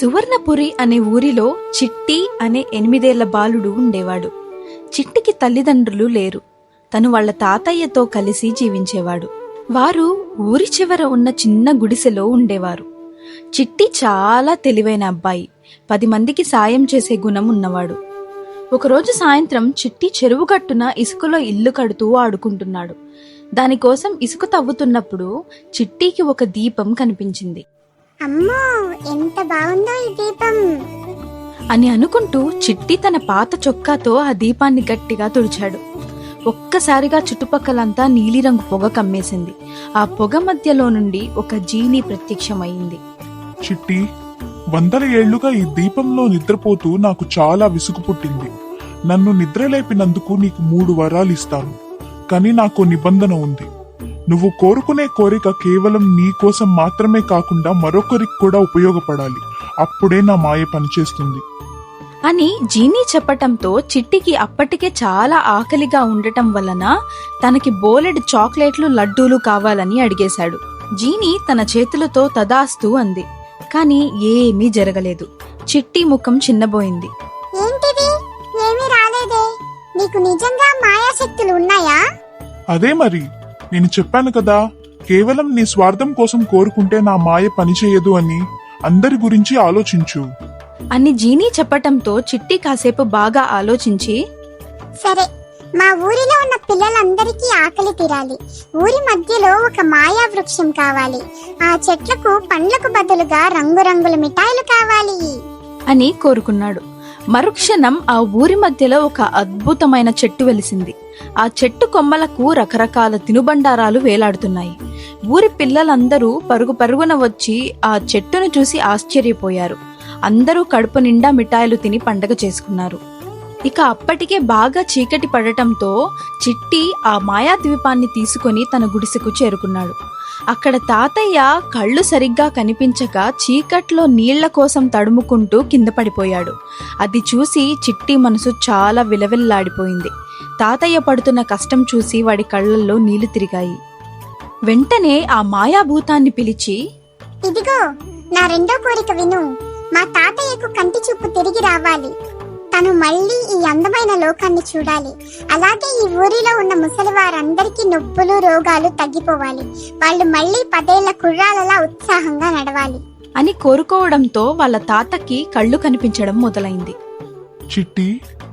సువర్ణపురి అనే ఊరిలో చిట్టి అనే 8 ఏళ్ల బాలుడు ఉండేవాడు. చిట్టికి తల్లిదండ్రులు లేరు. తను వాళ్ళ తాతయ్యతో కలిసి జీవించేవాడు. వారు ఊరి చివర ఉన్న చిన్న గుడిసెలో ఉండేవారు. చిట్టి చాలా తెలివైన అబ్బాయి. 10 మందికి సాయం చేసే గుణం ఉన్నవాడు. ఒకరోజు సాయంత్రం చిట్టి చెరువు గట్టున ఇసుకలో ఇల్లు కడుతూ ఆడుకుంటున్నాడు. దానికోసం ఇసుక తవ్వుతున్నప్పుడు చిట్టికి ఒక దీపం కనిపించింది. అమ్మో, ఎంత బాగుందో ఈ దీపం అని అనుకుంటూ చిట్టి తన పాత చొక్కాతో ఆ దీపాన్ని గట్టిగా తుడిచాడు. ఒక్కసారిగా చుట్టుపక్కలంతా నీలిరంగు పొగ కమ్మేసింది. ఆ పొగ మధ్యలో నుండి ఒక జీని ప్రత్యక్షమైంది. చిట్టి, 100 ఏళ్లుగా ఈ దీపంలో నిద్రపోతూ నాకు చాలా విసుగు పుట్టింది. నన్ను నిద్రలేపినందుకు నీకు 3 వరాలు ఇస్తాను. కానీ నాకు నిబంధన ఉంది. నువ్వు కోరుకునే కోరిక కేవలం నీ కోసం మాత్రమే కాకుండా మరొకరికి కూడా ఉపయోగపడాలి. అప్పుడే నా మాయ పనిచేస్తుంది అని జీనీ చెప్పటంతో చిట్టికి అప్పటికే చాలా ఆకలిగా ఉండటం వలన తనకి బోలెడు చాక్లెట్లు, లడ్డూలు కావాలని అడిగేశాడు. జీనీ తన చేతులతో తదాస్తు అంది. కాని ఏమీ జరగలేదు. చిట్టి ముఖం చిన్నబోయింది. ఏంటిది? ఏమీ రాలేదే. నీకు నిజంగా మాయాశక్తులు ఉన్నాయా? అదే మరి, నేను చెప్పాను కదా, కేవలం నీ స్వార్థం కోసం కోరుకుంటే నా మాయ పనిచేయదు అని. అందరి గురించి ఆలోచించు అని జీనీ చెప్పటంతో చిట్టి కాసేపు బాగా ఆలోచించి, సరే, మా ఊరిలో ఉన్న పిల్లలందరికీ ఆకలి తీరాలి. ఊరి మధ్యలో ఒక మాయా వృక్షం కావాలి. ఆ చెట్లకు పండ్లకు బదులుగా రంగురంగుల మిఠాయిలు కావాలి అని కోరుకున్నాడు. మరుక్షణం ఆ ఊరి మధ్యలో ఒక అద్భుతమైన చెట్టు వెలిసింది. ఆ చెట్టు కొమ్మలకు రకరకాల తినుబండారాలు వేలాడుతున్నాయి. ఊరి పిల్లలందరూ పరుగు పరుగున వచ్చి ఆ చెట్టును చూసి ఆశ్చర్యపోయారు. అందరూ కడుపు నిండా మిఠాయిలు తిని పండగ చేసుకున్నారు. ఇక అప్పటికే బాగా చీకటి పడటంతో చిట్టి ఆ మాయాద్వీపాన్ని తీసుకుని తన గుడిసెకు చేరుకున్నాడు. అక్కడ తాతయ్య కళ్ళు సరిగ్గా కనిపించక చీకట్లో నీళ్ల కోసం తడుముకుంటూ కింద పడిపోయాడు. అది చూసి చిట్టి మనసు చాలా విలవిల్లాడిపోయింది. తాతయ్య పడుతున్న కష్టం చూసి వాడి కళ్ళల్లో నీళ్లు తిరిగాయి. వెంటనే ఆ మాయాభూతాన్ని పిలిచి, ఇదిగో నా రెండో కోరిక విను. మా తాతయ్యకు కంటి చూపు తిరిగి రావాలి. తను మళ్ళీ ఈ అందమైన లోకాన్ని చూడాలి. అలాగే ఈ ఊరిలో ఉన్న ముసలి వారందరికీ నొప్పులు, రోగాలు తగ్గిపోవాలి. వాళ్ళు మళ్ళీ 10 ఏళ్ల కుర్రాలలా ఉత్సాహంగా నడవాలి అని కోరుకోవడంతో వాళ్ళ తాతకి కళ్ళు కనిపించడం మొదలైంది. చిట్టి,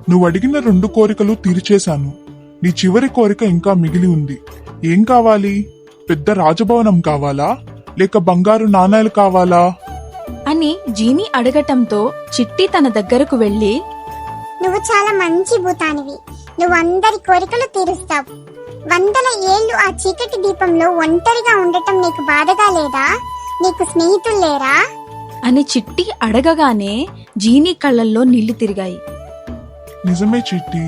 నువ్వు అడిగిన 2 కోరికలు తీర్చేశాను. నీ చివరి కోరిక ఇంకా మిగిలి ఉంది. ఏం కావాలి? పెద్ద రాజభవనం కావాలా, లేక బంగారు నాణేలు కావాలా అని జీనీ అడగటంతో చిట్టి తన దగ్గరకు వెళ్లి, నువ్వు చాలా మంచి భూతానివి. నువ్వు అందరి కోరికలు తీరుస్తావు. 100 ఏళ్లు ఆ చీకటి దీపంలో ఒంటరిగా ఉండటం నీకు బాధగా లేదా? నీకు స్నేహితులు లేరా అని చిట్టి అడగగానే జీనీ కళ్ళల్లో నీళ్లు తిరిగాయి. నిజమే చిట్టి,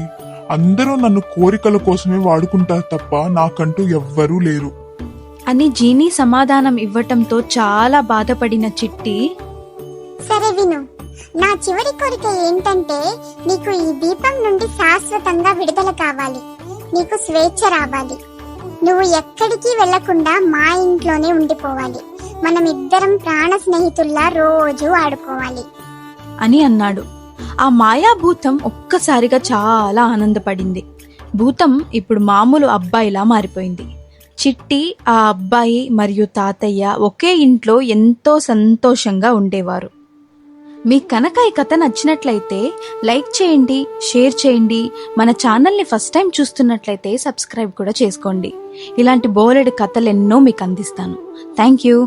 అందరూ నన్ను కోరికల కోసమే వాడుకుంటారు తప్ప నాకంటూ ఎవ్వరూ లేరు అని జీనీ సమాధానం ఇవ్వటంతో చాలా బాధపడిన చిట్టి, సరే విను. నా చివరి కోరిక ఏంటంటే, నీకు ఈ దీపం నుండి శాశ్వతంగా విడుదల కావాలి. నీకు స్వేచ్ఛ రావాలి. నువ్వు ఎక్కడికి వెళ్లకుండా మా ఇంట్లోనే ఉండిపోవాలి. మనం ఇద్దరం ప్రాణ స్నేహితుల్లా రోజు ఆడుకోవాలి అని అన్నాడు. ఆ మాయాభూతం ఒక్కసారిగా చాలా ఆనందపడింది. భూతం ఇప్పుడు మామూలు అబ్బాయిలా మారిపోయింది. చిట్టి, ఆ అబ్బాయి మరియు తాతయ్య ఒకే ఇంట్లో ఎంతో సంతోషంగా ఉండేవారు. మీకు కనుక ఈ కథ నచ్చినట్లయితే లైక్ చేయండి, షేర్ చేయండి. మన ఛానల్ని ఫస్ట్ టైం చూస్తున్నట్లయితే సబ్స్క్రైబ్ కూడా చేసుకోండి. ఇలాంటి బోలెడు కథలు ఎన్నో మీకు అందిస్తాను. Thank you.